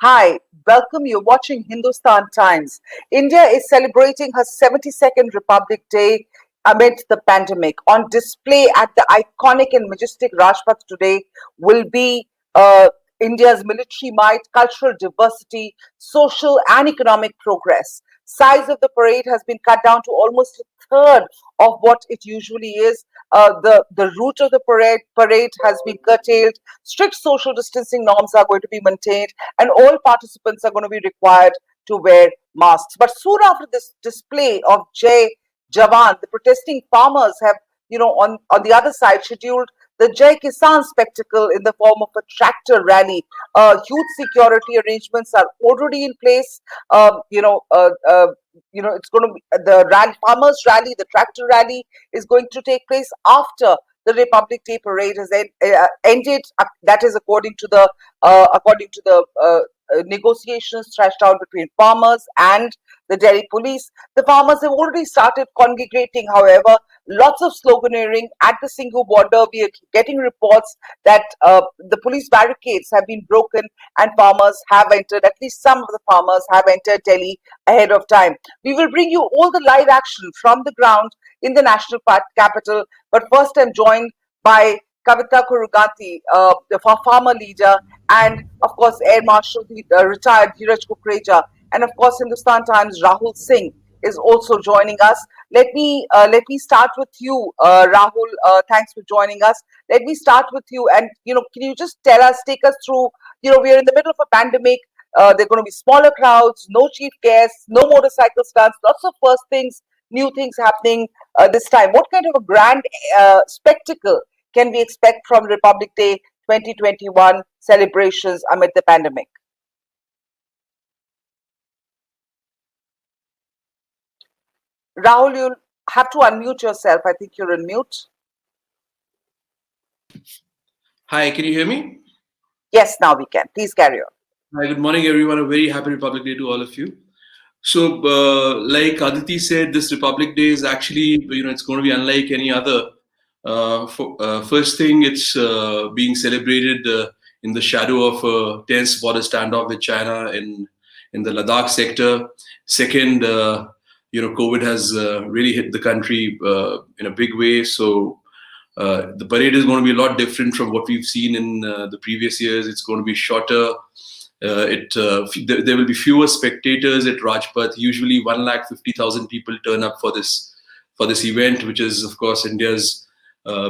Hi, welcome. You're watching Hindustan Times. India is celebrating her 72nd Republic Day amid the pandemic. On display at the iconic and majestic Rajpath today will be India's military might, cultural diversity, social and economic progress. Size of the parade has been cut down to almost a third of what it usually is. The route of the parade has been curtailed. Strict social distancing norms are going to be maintained, and all participants are going to be required to wear masks. But soon after this display of Jai Jawan, the protesting farmers have, on the other side, scheduled the Jai Kisan spectacle in the form of a tractor rally. Huge security arrangements are already in place. It's going to be the farmers rally, the tractor rally is going to take place after the Republic Day parade has ended. That is according to the negotiations thrashed out between farmers and the Delhi police. The farmers have already started congregating. However, lots of sloganeering at the Singhu border. We are getting reports that the police barricades have been broken and farmers have entered. At least some of the farmers have entered Delhi ahead of time. We will bring you all the live action from the ground in the national capital. But first, I'm joined by Kavitha Kuruganti, the farmer leader, and of course Air Marshal, retired Dhiraj Kukreja, and of course Hindustan Times Rahul Singh is also joining us. Let me start with you, Rahul. Thanks for joining us. Let me start with you, and can you just take us through? We are in the middle of a pandemic. There are going to be smaller crowds, no chief guests, no motorcycle stunts, lots of first things, new things happening this time. What kind of a grand spectacle can we expect from Republic Day 2021 celebrations amid the pandemic? Rahul, you'll have to unmute yourself. I think you're on mute. Hi, can you hear me? Yes, now we can. Please carry on. Hi, good morning, everyone. A very happy Republic Day to all of you. So, like Aditi said, this Republic Day is actually, it's going to be unlike any other. First thing, it's being celebrated in the shadow of a tense border standoff with China in the Ladakh sector. Second, COVID has really hit the country in a big way. So the parade is going to be a lot different from what we've seen in the previous years. It's going to be shorter. There will be fewer spectators at Rajpath. Usually 150,000 people turn up for this event, which is of course India's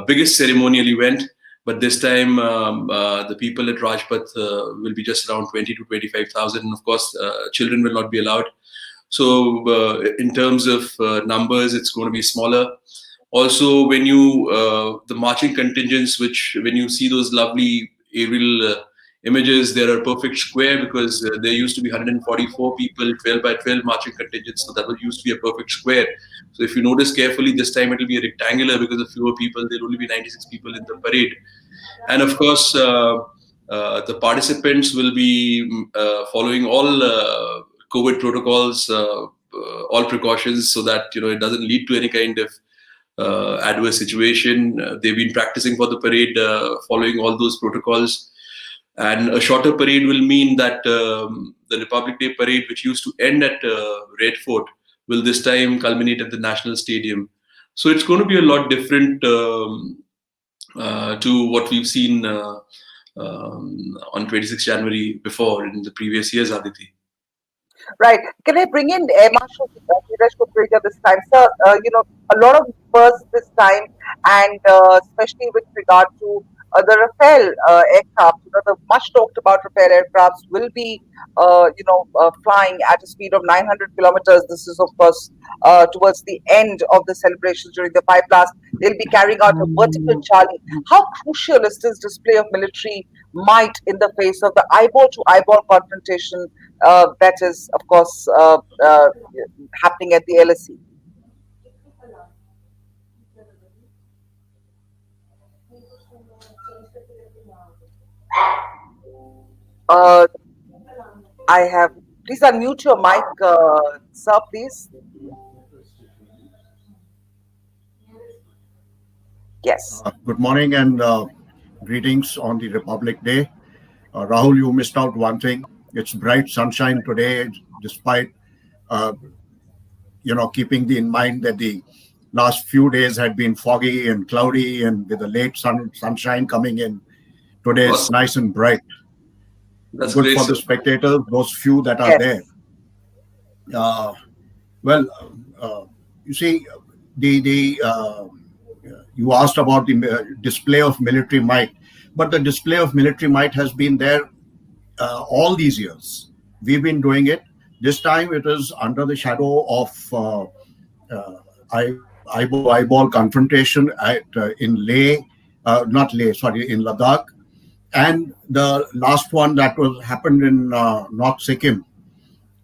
biggest ceremonial event. But this time the people at Rajpath will be just around 20 to 25,000. And of course children will not be allowed. So in terms of numbers, it's going to be smaller. Also, when the marching contingents, when you see those lovely aerial images, they're a perfect square because there used to be 144 people, 12 by 12 marching contingents. So that used to be a perfect square. So if you notice carefully, this time it will be a rectangular because of fewer people. There will only be 96 people in the parade. And of course, the participants will be following all COVID protocols, all precautions, so that it doesn't lead to any kind of adverse situation. They've been practicing for the parade, following all those protocols. And a shorter parade will mean that the Republic Day parade, which used to end at Red Fort, will this time culminate at the National Stadium. So it's going to be a lot different to what we've seen on 26 January before in the previous years, Aditi. Right. Can I bring in Air Marshal Dhiraj Kukreja this time? Sir, a lot of firsts this time, and especially with regard to the Rafale aircraft, the much talked about Rafale aircrafts will be, flying at a speed of 900 kilometers. This is, of course, towards the end of the celebrations during the Pi Blast. They'll be carrying out a vertical Charlie. How crucial is this display of military might in the face of the eyeball-to-eyeball confrontation that is, of course, happening at the LSE? I have. Please unmute your mic, sir, please. Yes. Good morning and greetings on the Republic Day. Rahul, you missed out one thing. It's bright sunshine today, despite uh, keeping in mind that the last few days had been foggy and cloudy, and with the late sunshine coming in, today it's Awesome. nice and bright. That's Good great, for sir. the spectators, those few that are Yes, there. Uh, well, uh, you see, the you asked about the display of military might, but the display of military might has been there all these years. We've been doing it. This time it is under the shadow of eyeball to eyeball confrontation in Leh, not Leh, sorry, in Ladakh, and the last one that was happened in North Sikkim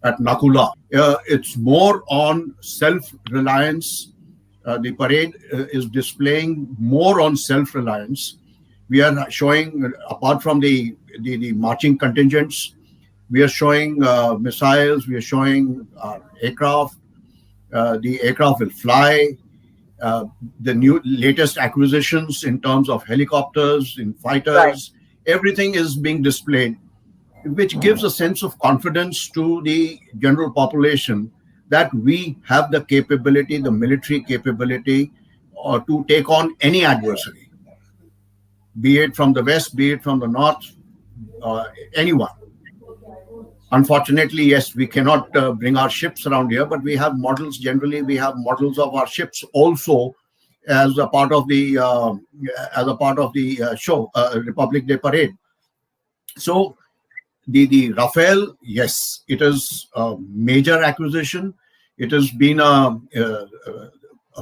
at Nakula. It's more on self-reliance. The parade is displaying more on self-reliance. We are showing, apart from the marching contingents, we are showing missiles, we are showing aircraft. The aircraft will fly. Uh, the new latest acquisitions in terms of helicopters, in right. fighters, everything is being displayed, which gives a sense of confidence to the general population that we have the capability, the military capability, to take on any adversary, be it from the west, be it from the north, uh, anyone. Unfortunately, yes, we cannot bring our ships around here, but we have models. Generally, we have models of our ships also as a part of the show, Republic Day parade. So the Rafale, yes, it is a major acquisition. It has been a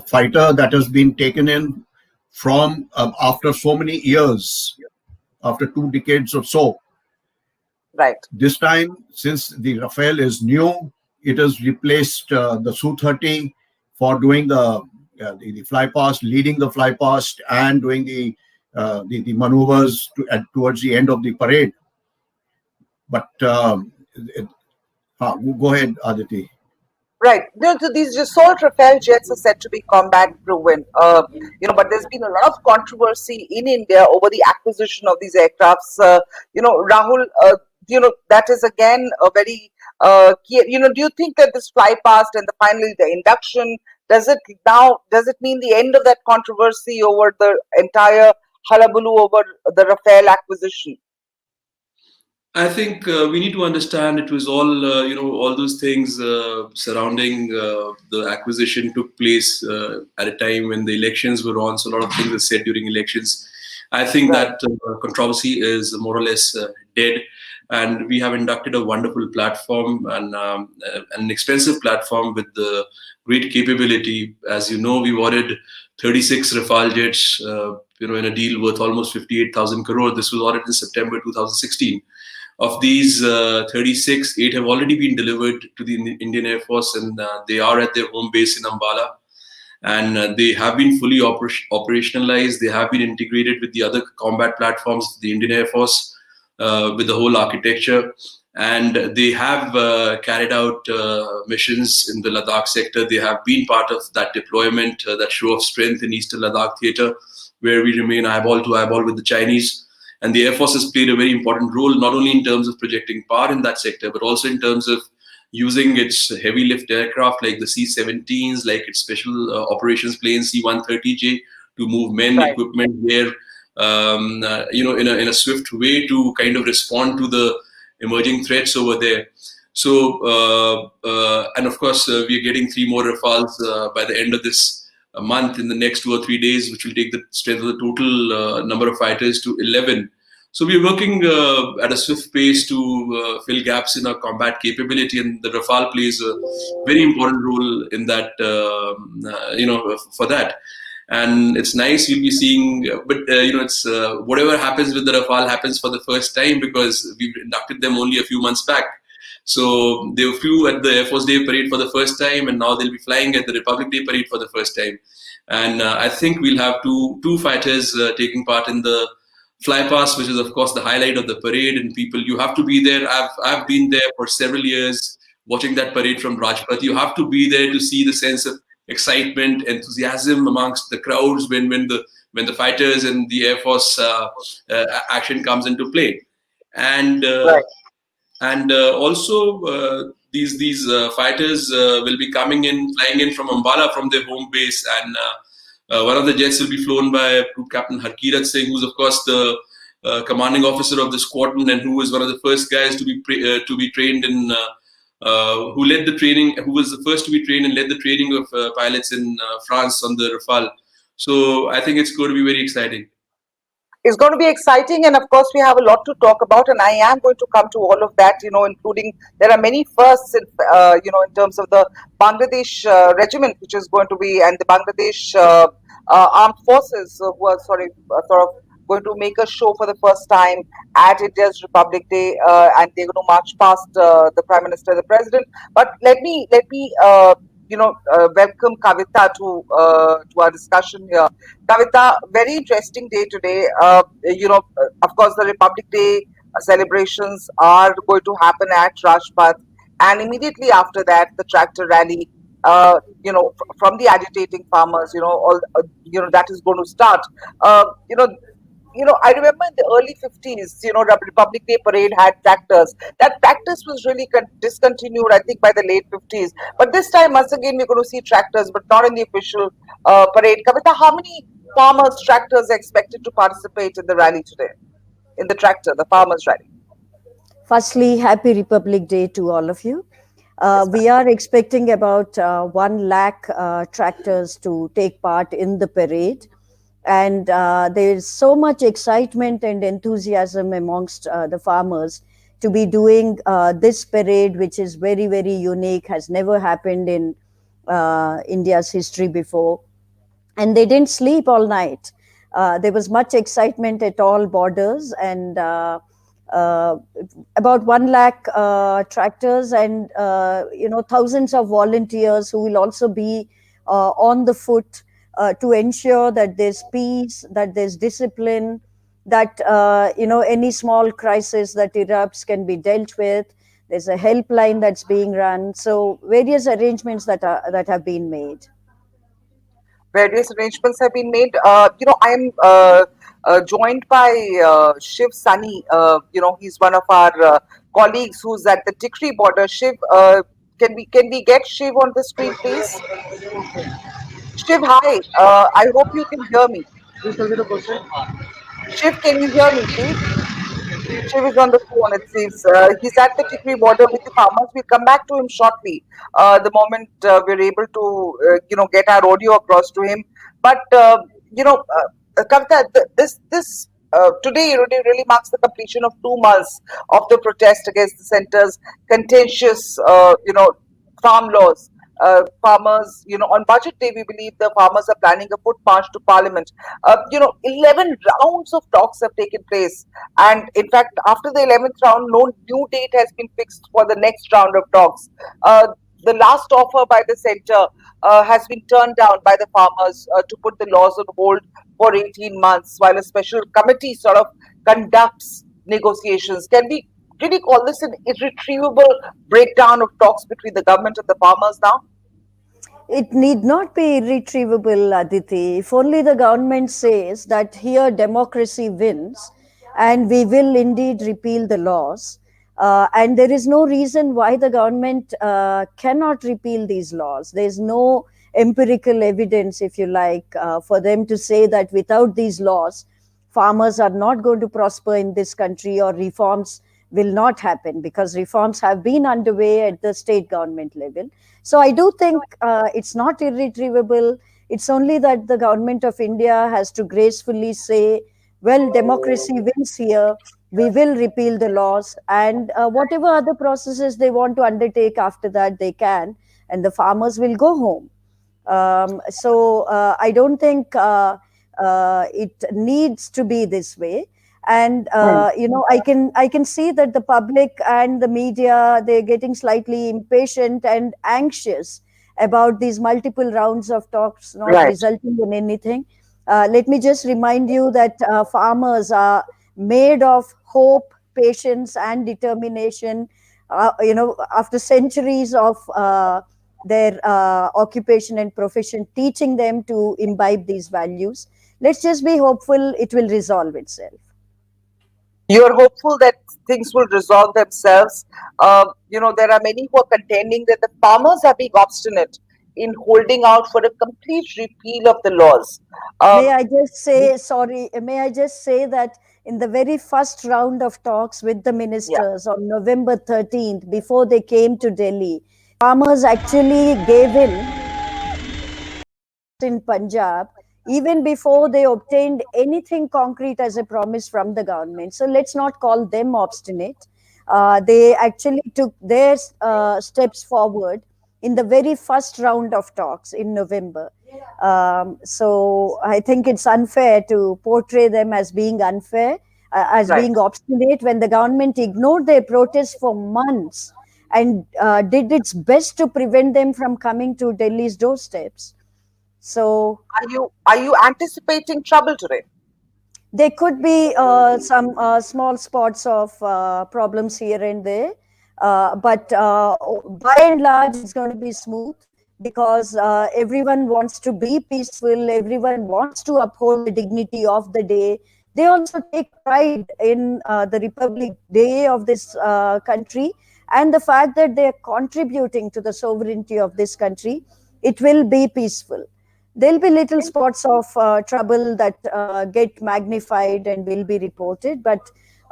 fighter that has been taken in from after so many years, after 2 decades or so. Right. This time, since the Rafale is new, it has replaced the Su-30 for doing the fly past, leading the fly past, and doing the maneuvers towards the end of the parade. But go ahead, Aditi. Right. So these assault Rafale jets are said to be combat proven. But there's been a lot of controversy in India over the acquisition of these aircrafts. Rahul, that is again a very key. Do you think that this fly past and finally the induction, does it mean the end of that controversy over the entire hullabaloo over the Rafale acquisition? I think we need to understand it was all, all those things surrounding the acquisition took place at a time when the elections were on. So a lot of things were said during elections. I think Right. that controversy is more or less dead. And we have inducted a wonderful platform and an expensive platform with the great capability. As you know, we ordered 36 Rafale jets, in a deal worth almost 58,000 crore. This was ordered in September 2016. Of these 36, 8 have already been delivered to the Indian Air Force, and they are at their home base in Ambala. And they have been fully operationalized. They have been integrated with the other combat platforms of the Indian Air Force, with the whole architecture. And they have carried out missions in the Ladakh sector. They have been part of that deployment, that show of strength in Eastern Ladakh theater, where we remain eyeball to eyeball with the Chinese. And the Air Force has played a very important role, not only in terms of projecting power in that sector, but also in terms of using its heavy lift aircraft like the C-17s, like its special operations planes C-130J to move men, Right. equipment there, in a swift way to kind of respond to the emerging threats over there. So, and of course, we are getting 3 more Rafales by the end of this month in the next 2 or 3 days, which will take the strength of the total number of fighters to 11. So we're working at a swift pace to fill gaps in our combat capability, and the Rafale plays a very important role in that, for that. And it's nice you'll be seeing, but it's whatever happens with the Rafale happens for the first time because we've inducted them only a few months back. So they flew at the Air Force Day Parade for the first time, and now they'll be flying at the Republic Day Parade for the first time. And I think we'll have two fighters taking part in the fly past, which is of course the highlight of the parade. And people, you have to be there. I've been there for several years watching that parade from Rajpath. You have to be there to see the sense of excitement, enthusiasm amongst the crowds when the fighters and the Air Force action comes into play. And Right. And also these fighters will be flying in from Ambala from their home base, and one of the jets will be flown by Group Captain Harkirat Singh, who's of course the commanding officer of the squadron, and who was one of the first guys to be trained in. Who led the training? Who was the first to be trained and led the training of pilots in France on the Rafale? So I think it's going to be very exciting. It's going to be exciting, and of course, we have a lot to talk about. And I am going to come to all of that, including there are many firsts, in terms of the Bangladesh regiment, which is going to be, and the Bangladesh armed forces who are sort of going to make a show for the first time at India's Republic Day, and they're going to march past the Prime Minister, the President. But let me welcome Kavitha to our discussion here. Kavitha, very interesting day today. Of course, the Republic Day celebrations are going to happen at Rajpath, and immediately after that, the tractor rally. From the agitating farmers, that is going to start. Uh, you know, I remember in the early 50s, Republic Day parade had tractors. That practice was really discontinued, I think, by the late 50s. But this time, once again, we're going to see tractors, but not in the official parade. Kavita, how many farmers' tractors are expected to participate in the rally today? In the farmers' rally? Firstly, happy Republic Day to all of you. Yes, ma'am. We are expecting about 1 lakh tractors to take part in the parade. And there's so much excitement and enthusiasm amongst the farmers to be doing this parade, which is very, very unique, has never happened in India's history before. And they didn't sleep all night. There was much excitement at all borders, and uh, about 1 lakh tractors, and thousands of volunteers who will also be on the foot to ensure that there's peace, that there's discipline, that any small crisis that erupts can be dealt with. There's a helpline that's being run. So various arrangements that have been made. Various arrangements have been made. I'm joined by Shiv Sani. He's one of our colleagues who's at the Tikri border. Shiv, can we get Shiv on the screen, please? Shiv, hi. I hope you can hear me. Shiv, can you hear me, please? Shiv is on the phone, it seems. He's at the Tikri border with the farmers. We'll come back to him shortly, the moment we're able to, get our audio across to him. But, Kavita, today really marks the completion of 2 months of the protest against the centre's contentious, farm laws. Farmers, on budget day, we believe the farmers are planning a foot march to parliament. 11 rounds of talks have taken place, and in fact, after the 11th round, no new date has been fixed for the next round of talks. The last offer by the centre has been turned down by the farmers to put the laws on hold for 18 months while a special committee sort of conducts negotiations. Can we really call this an irretrievable breakdown of talks between the government and the farmers now? It need not be irretrievable, Aditi. If only the government says that here democracy wins and we will indeed repeal the laws. And there is no reason why the government cannot repeal these laws. There is no empirical evidence, if you like, for them to say that without these laws, farmers are not going to prosper in this country, or reforms will not happen, because reforms have been underway at the state government level. So I do think it's not irretrievable. It's only that the government of India has to gracefully say, well, democracy wins here. We will repeal the laws, and whatever other processes they want to undertake after that, they can, and the farmers will go home. So I don't think it needs to be this way. And I can see that the public and the media, they're getting slightly impatient and anxious about these multiple rounds of talks not Right. resulting in anything. Let me just remind you that farmers are made of hope, patience, and determination. After centuries of their occupation and profession teaching them to imbibe these values, let's just be hopeful it will resolve itself. You're hopeful that things will resolve themselves. There are many who are contending that the farmers are being obstinate in holding out for a complete repeal of the laws. May Um, I just say, sorry, may I just say that in the very first round of talks with the yeah, ministers on November 13th, before they came to Delhi, farmers actually gave in Punjab even before they obtained anything concrete as a promise from the government. So let's not call them obstinate. They actually took their steps forward in the very first round of talks in November. So I think it's unfair to portray them as being unfair, as right. being obstinate when the government ignored their protests for months and did its best to prevent them from coming to Delhi's doorsteps. So Are you anticipating trouble today? there could be some small spots of problems here and there, but by and large, it's going to be smooth because everyone wants to be peaceful. Everyone wants to uphold the dignity of the day. They also take pride in the Republic Day of this country and the fact that they are contributing to the sovereignty of this country. It will be peaceful. There'll be little spots of trouble that get magnified and will be reported, but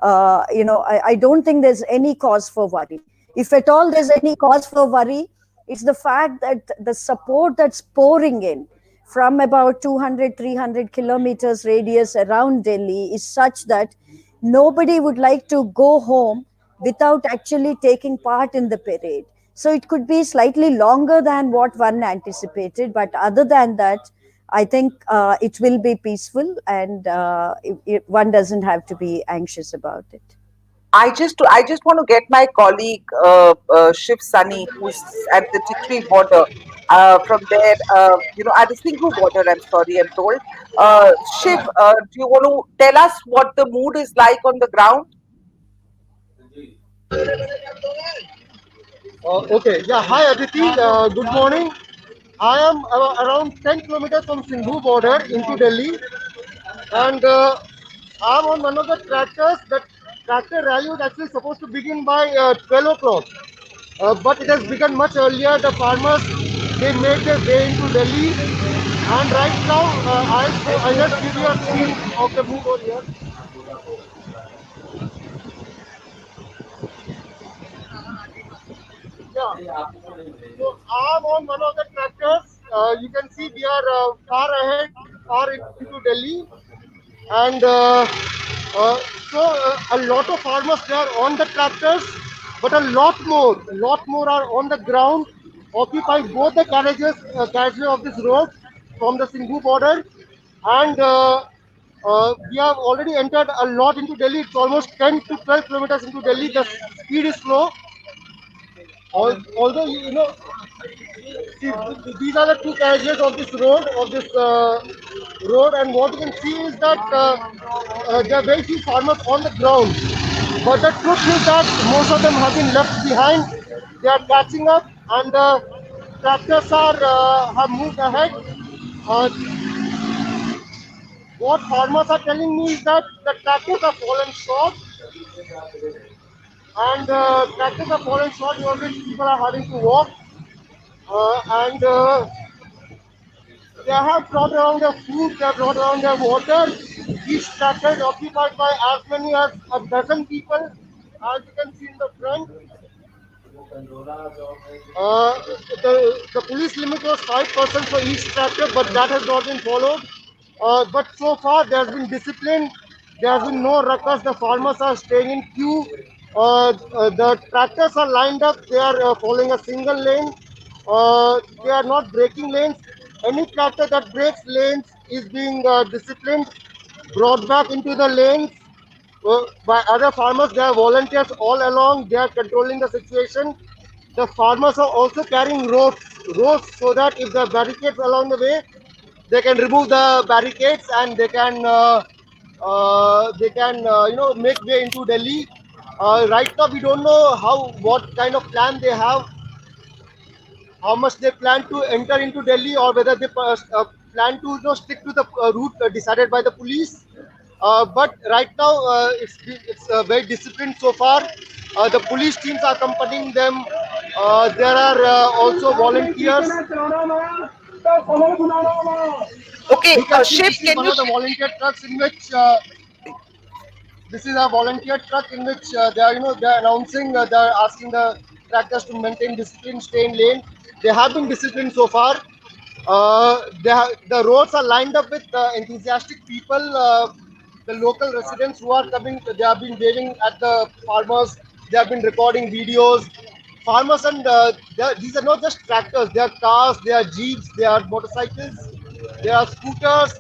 I don't think there's any cause for worry. If at all there's any cause for worry, it's the fact that the support that's pouring in from about 200, 300 kilometers radius around Delhi is such that nobody would like to go home without actually taking part in the parade. So it could be slightly longer than what one anticipated, but other than that, I think it will be peaceful, and one doesn't have to be anxious about it. I just want to get my colleague Shiv Sunny, who's at the Tikri border, from there, at the Singhu border. I'm sorry, I'm told. Shiv, do you want to tell us what the mood is like on the ground? Okay, yeah, hi Aditi, good morning. I am around 10 kilometers from Singhu border into Delhi, and I'm on one of the tractors. The tractor rally was actually supposed to begin by 12 o'clock, but it has begun much earlier. The farmers, they made their way into Delhi, and right now I just give you a scene of the mood over here. Yeah. So I'm on one of the tractors. You can see we are far ahead, far into Delhi, and a lot of farmers they are on the tractors, but a lot more are on the ground, occupying both the carriageway of this road from the Singhu border, and we have already entered a lot into Delhi. It's almost 10 to 12 kilometers into Delhi. The speed is slow. Although see, these are the two carriages of this road, and what you can see is that there are very few farmers on the ground. But the truth is that most of them have been left behind. They are catching up, and the tractors have moved ahead. Uh, what farmers are telling me is that the tractors have fallen short, and tractors have fallen short, over which people are having to walk. And They have brought around their food, they have brought around their water. Each tractor is occupied by as many as a dozen people, as you can see in the front. Uh, the police limit was 5% for each tractor, but that has not been followed. But so far, there has been discipline. There has been no ruckus. The farmers are staying in queue. The tractors are lined up. They are following a single lane. They are not breaking lanes. Any tractor that breaks lanes is being disciplined, brought back into the lanes by other farmers. There are volunteers all along. They are controlling the situation. The farmers are also carrying ropes so that if there are barricades along the way, they can remove the barricades and they can make way into Delhi. Right now, we don't know what kind of plan they have, how much they plan to enter into Delhi, or whether they plan to stick to the route decided by the police. But right now, it's very disciplined so far. The police teams are accompanying them. There are also volunteers. Okay, We can see Shiv, this is can one you? of the volunteer trucks in which this is a volunteer truck in which they are, they are announcing, they are asking the tractors to maintain discipline, stay in lane. They have been disciplined so far. The roads are lined up with enthusiastic people, the local residents who are coming. They have been waving at the farmers. They have been recording videos. Farmers and these are not just tractors. They are cars. They are jeeps. They are motorcycles. They are scooters,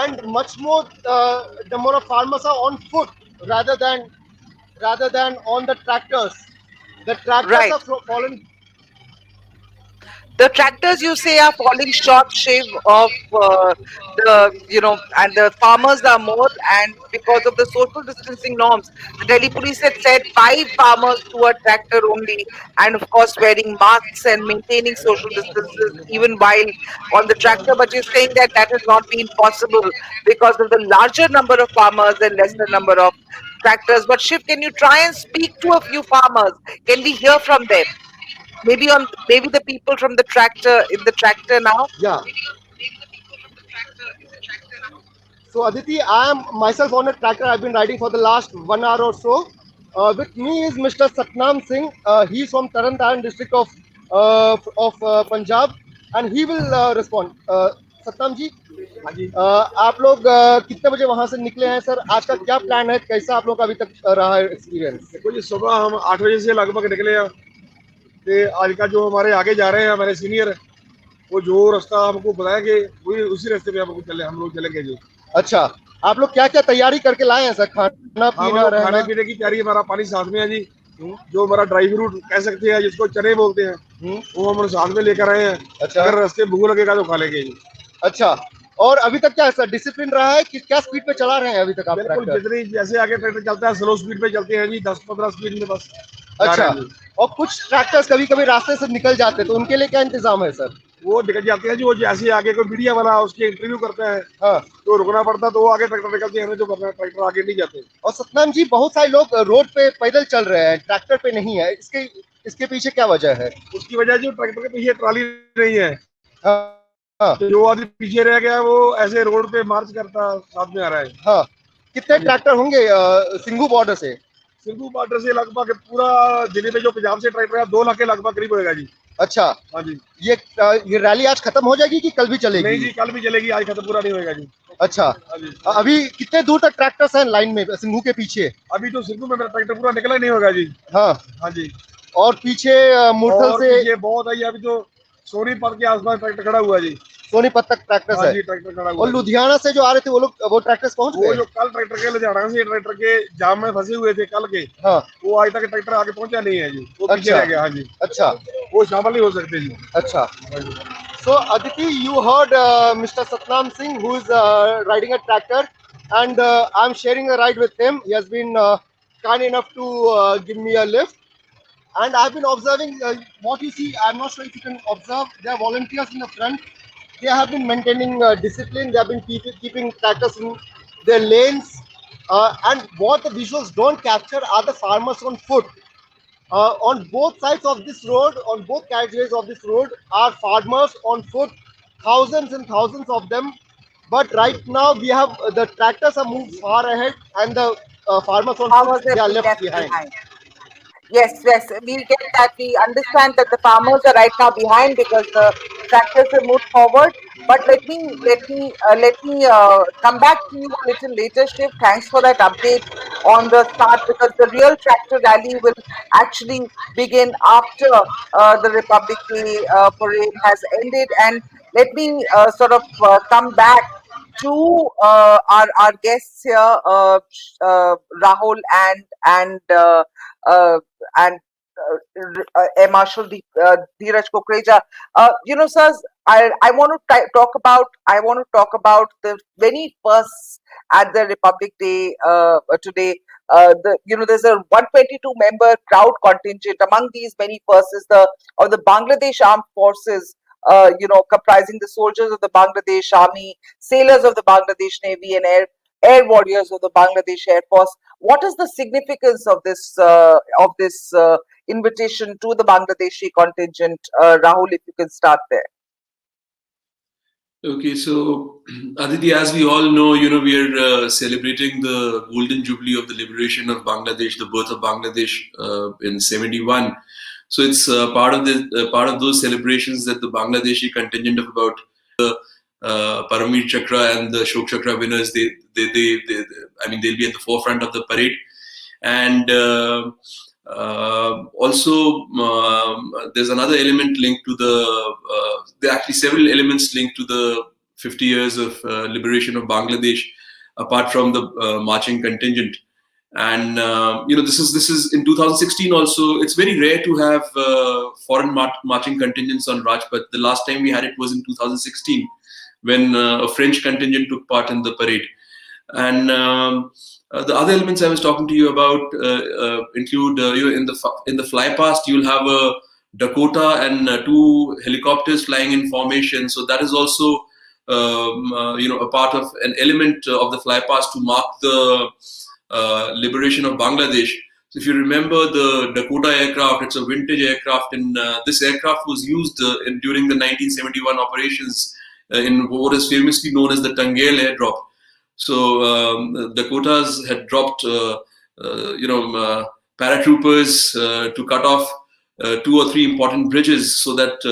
and much more. The more of farmers are on foot rather than on the tractors. The tractors Right. are fallen. The tractors you say are falling short, Shiv, of and the farmers are more, and because of the social distancing norms, the Delhi police had said 5 farmers to a tractor only, and of course wearing masks and maintaining social distances even while on the tractor. But you're saying that that has not been possible because of the larger number of farmers and lesser number of tractors. But Shiv, can you try and speak to a few farmers? Can we hear from them? Maybe the people from the tractor in the tractor now. Yeah. So Aditi, I am myself on a tractor. I've been riding for the last 1 hour or so. With me is Mr. Satnam Singh. He's from Taran district of Punjab, and he will respond. Satnam ji, आप लोग कितने बजे वहां से निकले हैं sir? आज का क्या प्लान है? कैसा आप लोग का अभी तक रहा है एक्सपीरियंस? देखो जी, सुबह हम 8 बजे से लगभग निकले हैं। तो आज का जो हमारे आगे जा रहे हैं हमारे सीनियर, वो जो रास्ता हमको बताएंगे वही उसी रास्ते पे हम लोग चलेंगे जी। अच्छा, आप लोग क्या क्या तैयारी करके लाए हैं सर? खाना पीना, खाने पीने की तैयारी, हमारा पानी साथ में है जी। जो हमारा ड्राई फ्रूट कह सकते हैं, जिसको चने बोलते हैं, वो हम साथ में लेकर आए हैं। अच्छा। अगर रास्ते भूख लगेगा तो खा लेंगे जी। अच्छा, और अभी तक क्या सर डिसिप्लिन रहा है कि क्या स्पीड पे चला रहे हैं अभी तक आप? बिल्कुल, जितनी जैसे आगे ट्रैक्टर चलता है स्लो स्पीड पे चलते हैं जी, 10-15 स्पीड में बस। अच्छा, और कुछ ट्रैक्टर्स कभी कभी रास्ते से निकल जाते हैं, तो उनके लिए क्या इंतजाम है सर? वो निकल जाते हैं जी। वो जैसे आगे कोई मीडिया वाला उसके इंटरव्यू करता है, हाँ, तो रुकना पड़ता, तो वो आगे ट्रैक्टर निकलते हैं, हमें जो करना है ट्रैक्टर आगे नहीं जाते। और सतनाम जी, बहुत सारे लोग रोड पे पैदल चल रहे हैं, ट्रैक्टर पे नहीं है, इसके पीछे क्या वजह है? उसकी वजह जो ट्रैक्टर के पीछे ट्राली नहीं है। हाँ, तो जो आदमी पीछे रह गया वो ऐसे रोड पे मार्च करता साथ में आ रहा है। हाँ। कितने ट्रैक्टर होंगे सिंघू बॉर्डर से? सिंधु बॉर्डर से लगभग पूरा जिले में जो पंजाब से ट्रैक्टर है 2 लाख के लगभग करीब होगा जी। अच्छा, हाँ जी। ये रैली आज खत्म हो जाएगी कि कल भी चलेगी? नहीं जी, कल भी चलेगी, आज खत्म पूरा नहीं होगा जी। अच्छा, हाँ जी। अभी कितने दूर तक ट्रैक्टर्स हैं लाइन में सिंघू के पीछे? अभी तो सिंधु में मेरा ट्रैक्टर पूरा निकला ही नहीं होगा जी। हाँ, हाँ जी। और पीछे मुरथल से पीछे बहुत है। अभी तो सोनीपत के आसपास ट्रैक्टर खड़ा हुआ जी। सोनीपत तक ट्रैक्टर्स है। ट्रैक्टर खड़ा हुआ। और लुधियाना से जो आ रहे थे वो ट्रैक्टर्स पहुंच गए? वो जो कल ट्रैक्टर के लुधियाना से ट्रैक्टर के जाम में फंसे हुए थे कल के, हाँ, वो आज तक ट्रैक्टर आगे पहुंचा नहीं है जी, वो पीछे रह गया। हाँ जी। अच्छा, वो शामिल नहीं हो सकते जी। अच्छा। So Aditi, you heard Mr. Satnam Singh, who is riding a tractor, and I'm sharing a ride with him. He has been kind enough to give me a lift, and I've been observing what you see. I'm not sure if you can observe. There are volunteers in the front. They have been maintaining discipline. They have been keeping tractors in their lanes, and what the visuals don't capture are the farmers on foot. On both sides of this road, on both carriageways of this road, are farmers on foot, thousands and thousands of them. But right now, we have the tractors are moved far ahead, and the farmers on Farmers foot, have they are been left left behind. behind. Yes, yes, we get that. We understand that the farmers are right now behind because the tractors have moved forward. But let me come back to you a little later, Shiv. Thanks for that update on the start, because the real tractor rally will actually begin after the Republic Day parade has ended. And let me come back to our guests here, Rahul uh, and Air Marshal Dhiraj Kukreja. Sirs, I want to talk about the many firsts at the Republic Day today. There's a 122 member crowd contingent. Among these many firsts is the Bangladesh Armed Forces. Comprising the soldiers of the Bangladesh Army, sailors of the Bangladesh Navy and Air air warriors of the Bangladesh Air Force. What is the significance of this invitation to the Bangladeshi contingent? Rahul, if you can start there. Okay, so Aditi, as we all know, we are celebrating the golden jubilee of the liberation of Bangladesh, the birth of Bangladesh in '71. So it's part of those celebrations that the Bangladeshi contingent of about Paramveer Chakra and the Shok Chakra winners, I mean, they'll be at the forefront of the parade. And also, there's another element linked to there are actually several elements linked to the 50 years of liberation of Bangladesh, apart from the marching contingent. And this is in 2016 also. It's very rare to have foreign marching contingents on Rajpath. The last time we had it was in 2016, when a French contingent took part in the parade. And the other elements I was talking to you about include in the fly past you'll have a Dakota and 2 helicopters flying in formation. So that is also a part of an element of the fly past to mark the liberation of Bangladesh. So if you remember the Dakota aircraft, it's a vintage aircraft, and this aircraft was used during the 1971 operations in what is famously known as the Tangale airdrop. So Dakotas had dropped, paratroopers to cut off 2 or 3 important bridges so that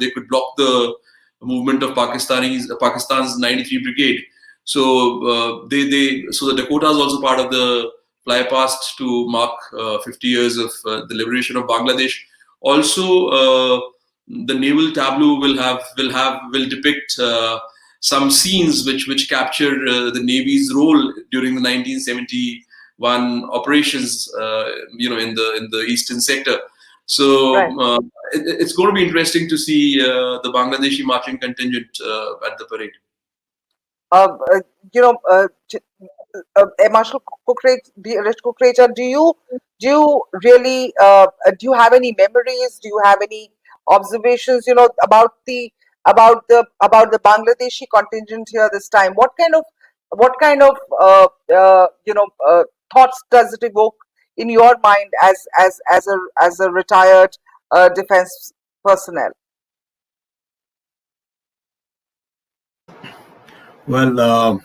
they could block the movement of Pakistan's 93 Brigade. So so the Dakota is also part of the fly past to mark 50 years of the liberation of Bangladesh. Also, the naval tableau will depict some scenes which capture the Navy's role during the 1971 operations, in the eastern sector. So Right. it's going to be interesting to see the Bangladeshi marching contingent at the parade. Marshal Dhiraj Kukreja, do you really do you have any memories? Do you have any observations? About the Bangladeshi contingent here this time. What kind of thoughts does it evoke in your mind as a retired defense personnel? Well,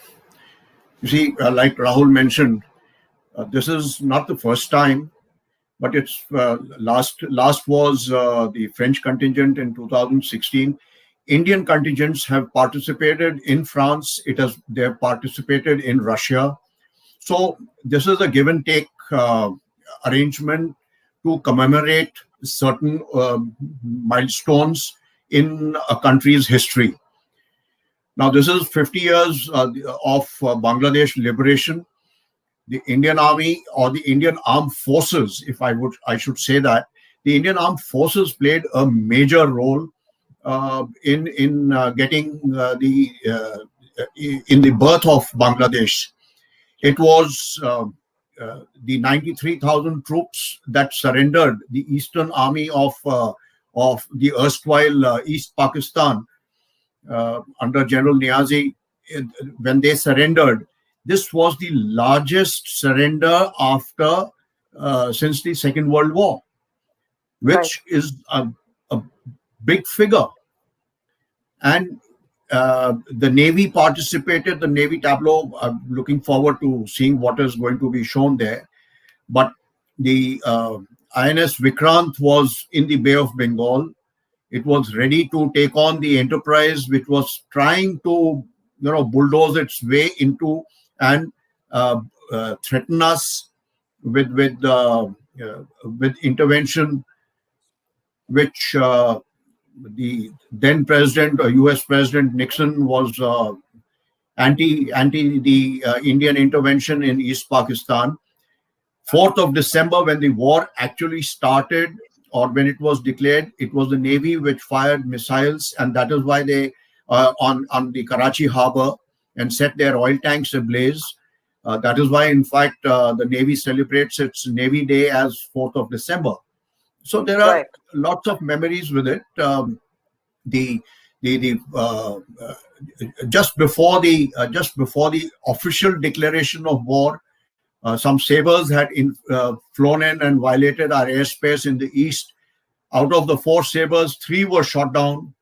you see, like Rahul mentioned, this is not the first time, but it's last was the French contingent in 2016. Indian contingents have participated in France. They have participated in Russia. So this is a give and take arrangement to commemorate certain milestones in a country's history. Now, this is 50 years of Bangladesh liberation. The Indian Army, or the Indian Armed Forces, if I should say that, the Indian Armed Forces played a major role in getting in the birth of Bangladesh. It was the 93,000 troops that surrendered, the Eastern Army of the erstwhile East Pakistan under General Niazi. When they surrendered, this was the largest surrender after since the Second World War, which is a big figure. And the Navy participated, the Navy tableau. I'm looking forward to seeing what is going to be shown there. But the INS Vikrant was in the Bay of Bengal. It was ready to take on the Enterprise, which was trying to, bulldoze its way into and threaten us with intervention, which the then president, U.S. President Nixon, was anti the Indian intervention in East Pakistan. 4th of December, when the war actually started, or when it was declared, it was the Navy which fired missiles, and that is why they on the Karachi harbor and set their oil tanks ablaze. That is why, in fact, the Navy celebrates its Navy Day as 4th of December. So there are lots of memories with it. The just before the official declaration of war, some sabers had flown in and violated our airspace in the east. Out of the 4 sabers, 3 were shot down.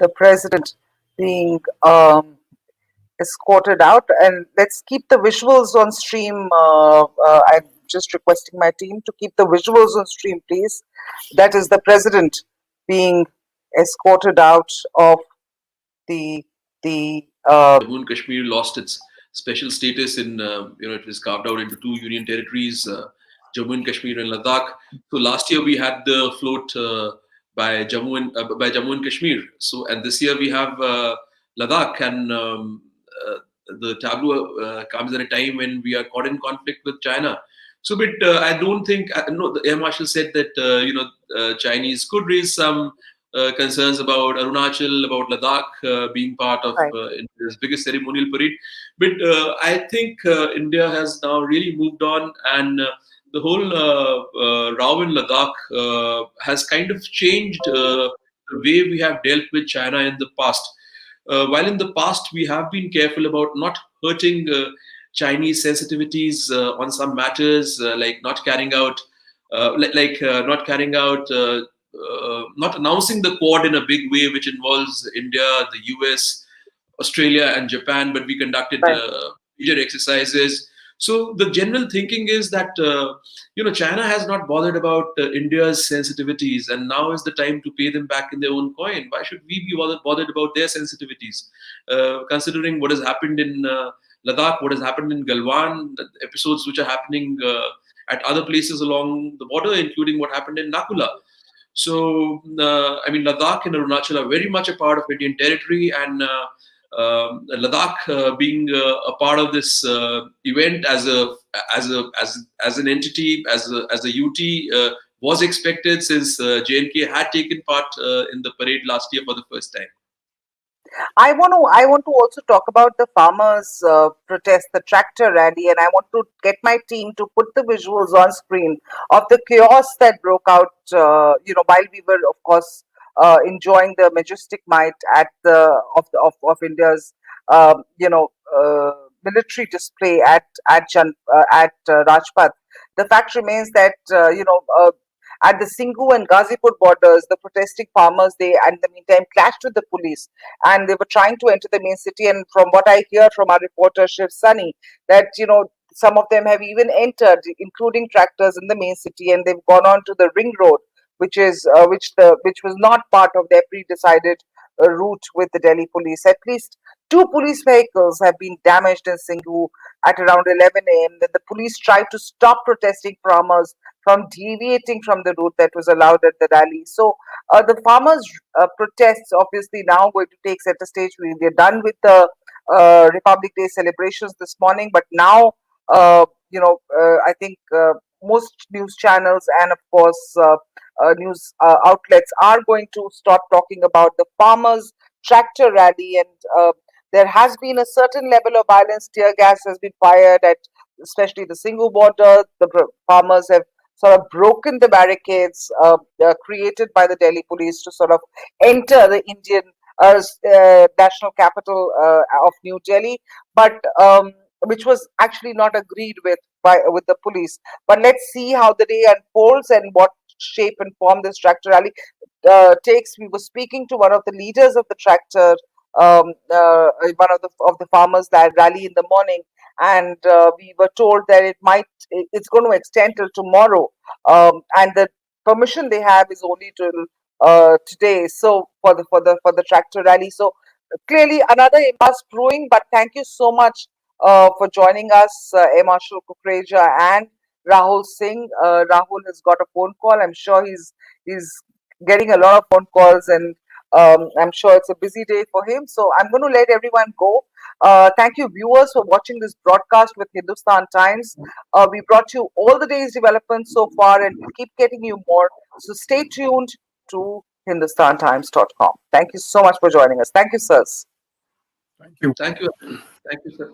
The president being escorted out, and let's keep the visuals on stream. I'm just requesting my team to keep the visuals on stream, please. That is the president being escorted out of the Jammu and Kashmir lost its special status in, it was carved out into 2 union territories, Jammu and Kashmir and Ladakh. So last year we had the float by Jammu and Kashmir. So, and this year we have Ladakh, and the tableau comes at a time when we are caught in conflict with China. So, but I don't think, no, the Air Marshal said that, Chinese could raise some concerns about Arunachal, about Ladakh being part of India's biggest ceremonial parade. But I think India has now really moved on, and the whole row in Ladakh has kind of changed the way we have dealt with China in the past. While in the past we have been careful about not hurting Chinese sensitivities on some matters, like not carrying out, not announcing the Quad in a big way, which involves India, the US, Australia, and Japan, but we conducted major exercises. So the general thinking is that China has not bothered about India's sensitivities, and now is the time to pay them back in their own coin. Why should we be bothered about their sensitivities, considering what has happened in Ladakh, what has happened in Galwan, episodes which are happening at other places along the border, including what happened in Nakula. So, Ladakh and Arunachal are very much a part of Indian territory, and Ladakh being a part of this event as an entity, as a UT, was expected, since J&K had taken part in the parade last year for the first time. I want to also talk about the farmers' protest, the tractor rally, and I want to get my team to put the visuals on screen of the chaos that broke out. While we were, of course, enjoying the majestic might of India's, military display at Rajpath. The fact remains that at the Singhu and Ghazipur borders, the protesting farmers, they, in the meantime, clashed with the police, and they were trying to enter the main city. And from what I hear from our reporter Shiv Sunny, that some of them have even entered, including tractors, in the main city, and they've gone on to the ring road, which was not part of their pre-decided route with the Delhi police. At least 2 police vehicles have been damaged in Singhu at around 11 a.m. When the police tried to stop protesting farmers from deviating from the route that was allowed at the rally. So the farmers' protests obviously now going to take center stage. We're done with the Republic Day celebrations this morning, but now I think most news channels and of course news outlets are going to start talking about the farmers' tractor rally, and there has been a certain level of violence. Tear gas has been fired at especially the Singhu border. The farmers have sort of broken the barricades created by the Delhi police to sort of enter the Indian national capital of New Delhi, but which was actually not agreed with the police. But let's see how the day unfolds and what shape and form this tractor rally takes. We were speaking to one of the leaders of the tractor, one of the farmers that rally in the morning, and we were told that it's going to extend till tomorrow, and the permission they have is only till today. So for the tractor rally, so clearly another impasse brewing. But thank you so much for joining us, Air Marshal Kukreja and Rahul Singh. Rahul has got a phone call. I'm sure he's getting a lot of phone calls, and I'm sure it's a busy day for him. So I'm going to let everyone go. Thank you, viewers, for watching this broadcast with Hindustan Times. We brought you all the day's developments so far, and we'll keep getting you more. So stay tuned to HindustanTimes.com. Thank you so much for joining us. Thank you, sirs. Thank you. Thank you. Thank you, sir.